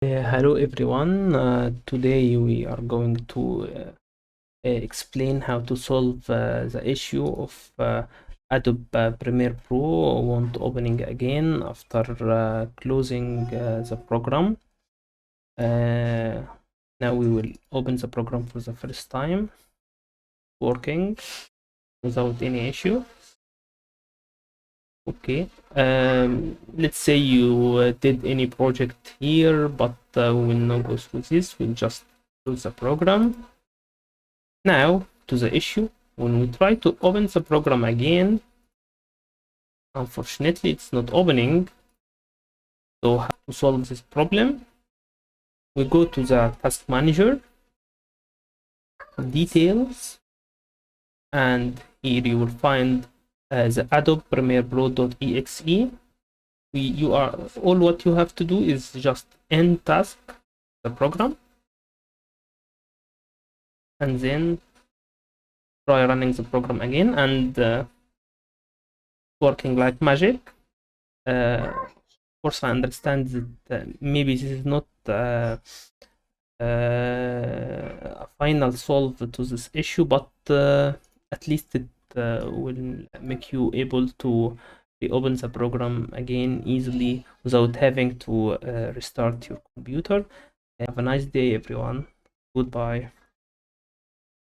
Hello everyone. Today we are going to explain how to solve the issue of Adobe Premiere Pro won't opening again after closing the program. Now we will open the program for the first time, working without any issue. Okay, let's say you did any project here, but we will not go through this. We'll just close the program. Now to the issue. When we try to open the program again, unfortunately it's not opening. So how to solve this problem? We go to the task manager, details, and here you will find the Adobe Premiere Pro.exe. All what you have to do is just end task the program, and then try running the program again, and working like magic. Of course, I understand that maybe this is not a final solve to this issue, but at least it will make you able to reopen the program again easily without having to restart your computer. Have a nice day, everyone. Goodbye.